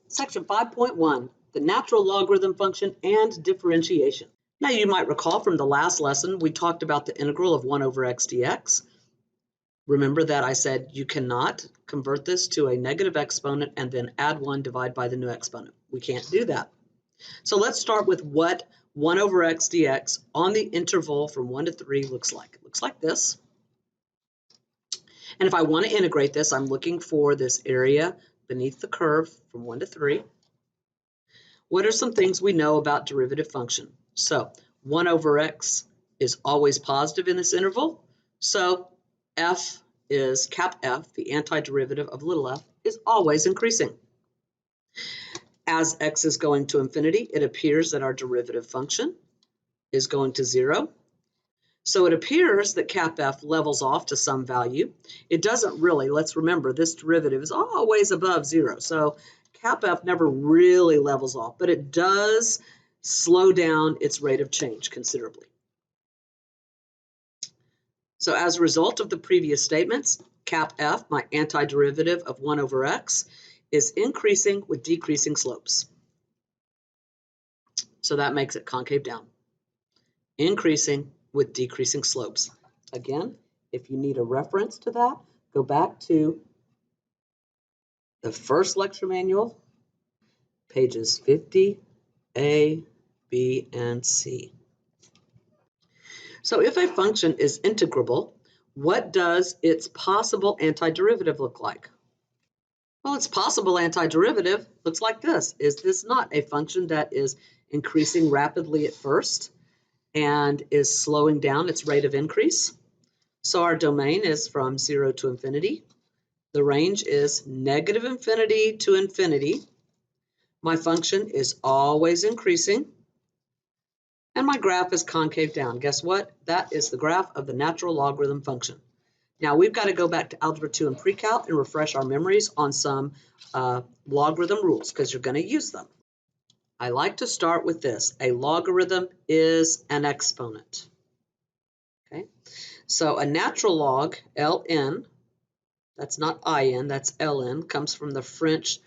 Section 5.1, the natural logarithm function and differentiation. Now you might recall from the last lesson we talked about the integral of 1 over x dx. Remember that I said you cannot convert this to a negative exponent and then add 1 divided by the new exponent. We can't do that. So let's start with what 1 over x dx on the interval from 1 to 3 looks like. It looks like this. And if I want to integrate this, I'm looking for this area beneath the curve from 1 to 3. What are some things we know about derivative function? So 1 over x is always positive in this interval. So f is cap f, the antiderivative of little f, is always increasing. As x is going to infinity, it appears that our derivative function is going to 0. So it appears that cap f levels off to some value. It doesn't really. Let's remember, this derivative is always above 0. So cap f never really levels off, but it does slow down its rate of change considerably. So as a result of the previous statements, cap f, my antiderivative of 1 over x, is increasing with decreasing slopes. So that makes it concave down. Increasing with decreasing slopes. Again, if you need a reference to that, go back to the first lecture manual, pages 50, A, B, and C. So if a function is integrable, what does its possible antiderivative look like? Well, its possible antiderivative looks like this. Is this not a function that is increasing rapidly at first and is slowing down its rate of increase? So our domain is from 0 to infinity. The range is negative infinity to infinity. My function is always increasing. And my graph is concave down. Guess what? That is the graph of the natural logarithm function. Now we've got to go back to Algebra 2 and Pre-Calc and refresh our memories on some logarithm rules because you're going to use them. I like to start with this. A logarithm is an exponent. Okay, so a natural log, ln, that's not in, that's ln, comes from the French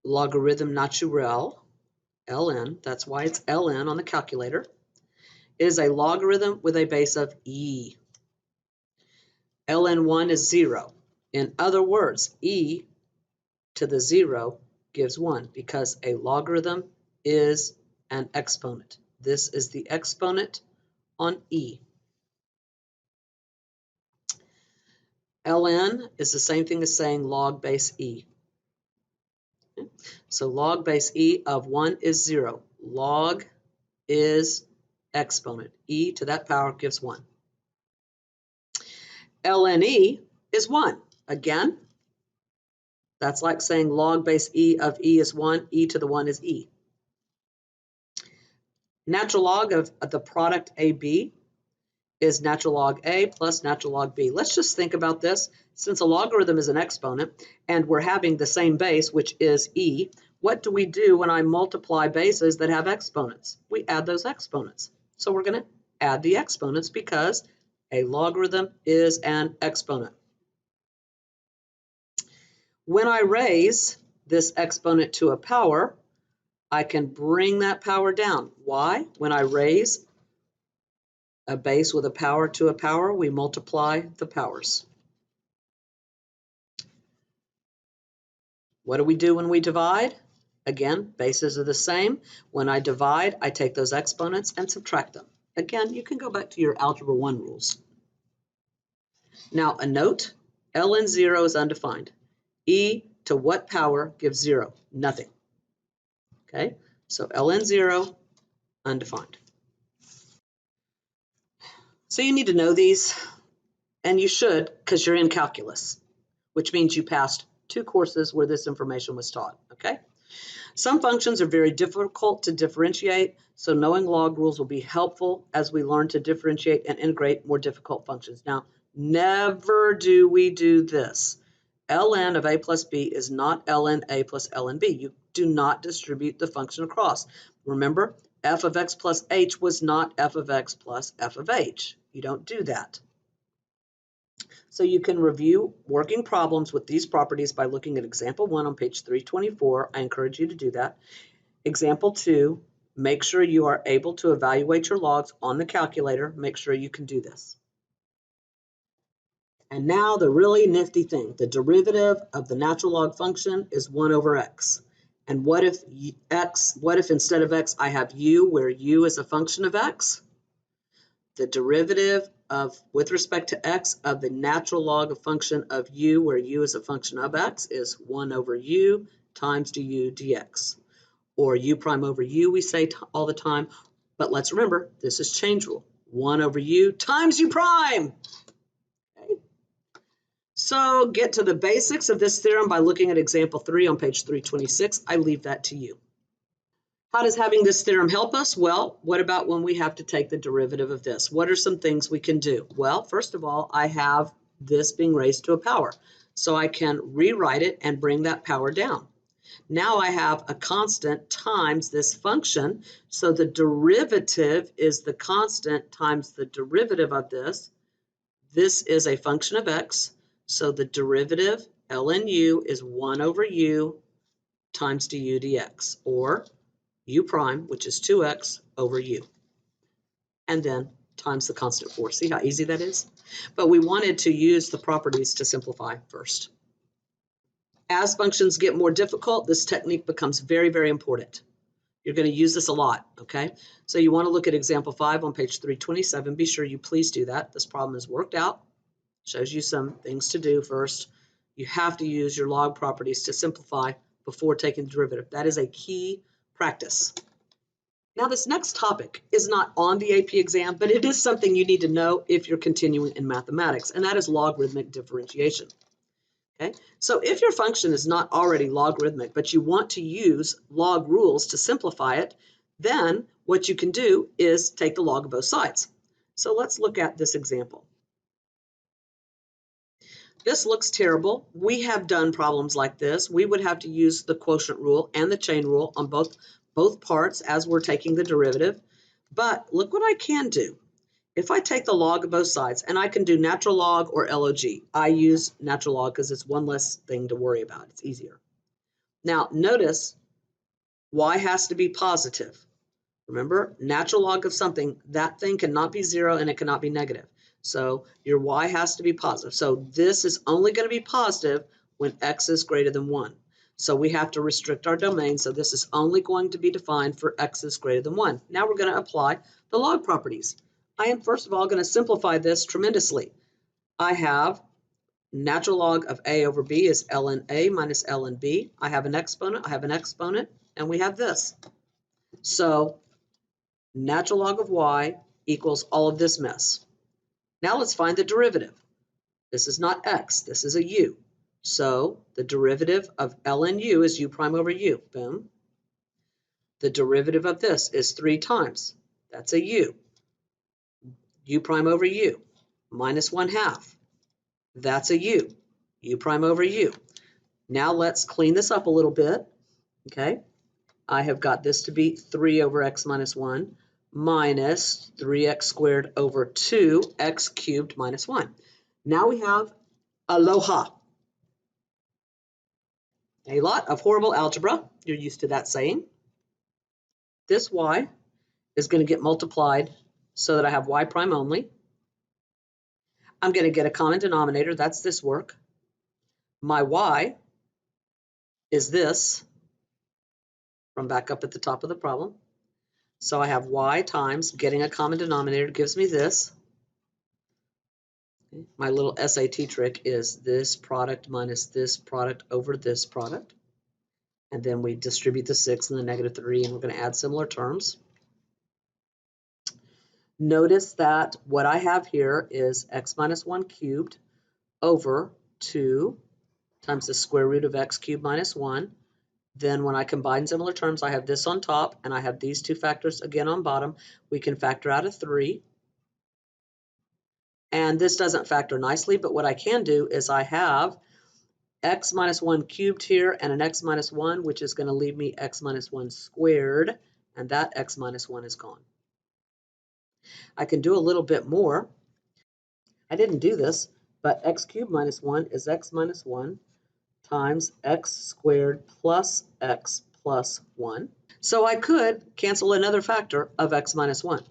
logarithm naturel, ln, that's why it's ln on the calculator, is a logarithm with a base of e. ln1 is 0. In other words, e to the 0 gives 1 because a logarithm is an exponent. This is the exponent on e. ln is the same thing as saying log base e. Okay. So log base e of 1 is 0. Log is exponent. E to that power gives 1. ln e is 1. Again, that's like saying log base e of e is 1. E to the 1 is e. Natural log of the product AB is natural log A plus natural log B. Let's just think about this. Since a logarithm is an exponent and we're having the same base, which is e, what do we do when I multiply bases that have exponents? We add those exponents. So we're going to add the exponents because a logarithm is an exponent. When I raise this exponent to a power, I can bring that power down. Why? When I raise a base with a power to a power, we multiply the powers. What do we do when we divide? Again, bases are the same. When I divide, I take those exponents and subtract them. Again, you can go back to your Algebra 1 rules. Now, a note, ln 0 is undefined. E to what power gives 0? Nothing. Okay, so ln 0, undefined. So you need to know these, and you should because you're in calculus, which means you passed 2 courses where this information was taught, okay? Some functions are very difficult to differentiate, so knowing log rules will be helpful as we learn to differentiate and integrate more difficult functions. Now, never do we do this. ln of a plus b is not ln a plus ln b. You do not distribute the function across. Remember, f of x plus h was not f of x plus f of h. You don't do that. So you can review working problems with these properties by looking at example 1 on page 324. I encourage you to do that. Example 2, make sure you are able to evaluate your logs on the calculator. Make sure you can do this. And now the really nifty thing, the derivative of the natural log function is 1 over x. And what if instead of x I have u, where u is a function of x? The derivative with respect to x of the natural log of function of u, where u is a function of x, is 1 over u times du dx. Or u prime over u, we say all the time. But let's remember, this is change rule. 1 over u times u prime. Okay. So get to the basics of this theorem by looking at example 3 on page 326. I leave that to you. How does having this theorem help us? Well, what about when we have to take the derivative of this? What are some things we can do? Well, first of all, I have this being raised to a power. So I can rewrite it and bring that power down. Now I have a constant times this function. So the derivative is the constant times the derivative of this. This is a function of x. So the derivative, ln u, is 1 over u times du dx, or u prime, which is 2x over u, and then times the constant 4. See how easy that is? But we wanted to use the properties to simplify first. As functions get more difficult, this technique becomes very, very important. You're going to use this a lot, okay? So you want to look at example 5 on page 327. Be sure you please do that. This problem is worked out. Shows you some things to do first. You have to use your log properties to simplify before taking the derivative. That is a key practice. Now, this next topic is not on the AP exam, but it is something you need to know if you're continuing in mathematics, and that is logarithmic differentiation. Okay, so if your function is not already logarithmic, but you want to use log rules to simplify it, then what you can do is take the log of both sides. So let's look at this example. This looks terrible. We have done problems like this. We would have to use the quotient rule and the chain rule on both parts as we're taking the derivative. But look what I can do. If I take the log of both sides, and I can do natural log or log, I use natural log because it's one less thing to worry about. It's easier. Now, notice y has to be positive. Remember, natural log of something, that thing cannot be 0 and it cannot be negative. So your y has to be positive. So this is only going to be positive when x is greater than 1. So we have to restrict our domain. So this is only going to be defined for x is greater than 1. Now we're going to apply the log properties. I am first of all going to simplify this tremendously. I have natural log of a over b is ln a minus ln b. I have an exponent, and we have this. So natural log of y equals all of this mess. Now let's find the derivative. This is not x, this is a u. So the derivative of ln u is u prime over u. Boom. The derivative of this is 3 times. That's a u. U prime over u minus 1/2. That's a u. U prime over u. Now let's clean this up a little bit. Okay. I have got this to be 3 over x minus 1 minus 3x squared over 2x cubed minus 1. Now we have aloha. A lot of horrible algebra. You're used to that saying. This y is going to get multiplied so that I have y prime only. I'm going to get a common denominator. That's this work. My y is this from back up at the top of the problem. So I have y times getting a common denominator gives me this. My little SAT trick is this product minus this product over this product. And then we distribute the 6 and the negative 3, and we're going to add similar terms. Notice that what I have here is x minus 1 cubed over 2 times the square root of x cubed minus 1. Then when I combine similar terms, I have this on top, and I have these two factors again on bottom. We can factor out a 3. And this doesn't factor nicely, but what I can do is I have x minus 1 cubed here and an x minus 1, which is going to leave me x minus 1 squared, and that x minus 1 is gone. I can do a little bit more. I didn't do this, but x cubed minus 1 is x minus 1 times x squared plus x plus 1. So I could cancel another factor of x minus 1.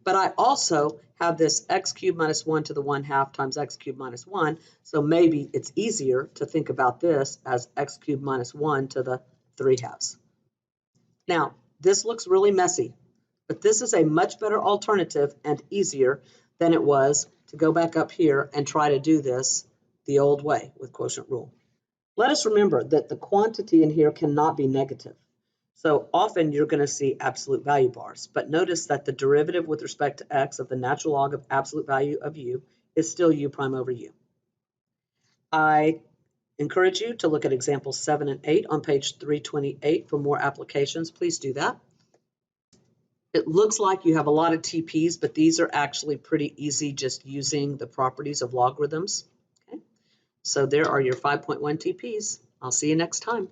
But I also have this x cubed minus 1 to the 1/2 times x cubed minus 1. So maybe it's easier to think about this as x cubed minus 1 to the 3/2. Now, this looks really messy, but this is a much better alternative and easier than it was to go back up here and try to do this the old way with quotient rule. Let us remember that the quantity in here cannot be negative. So often you're going to see absolute value bars, but notice that the derivative with respect to x of the natural log of absolute value of u is still u prime over u. I encourage you to look at examples 7 and 8 on page 328 for more applications. Please do that. It looks like you have a lot of TPs, but these are actually pretty easy just using the properties of logarithms. Okay? So there are your 5.1 TPs. I'll see you next time.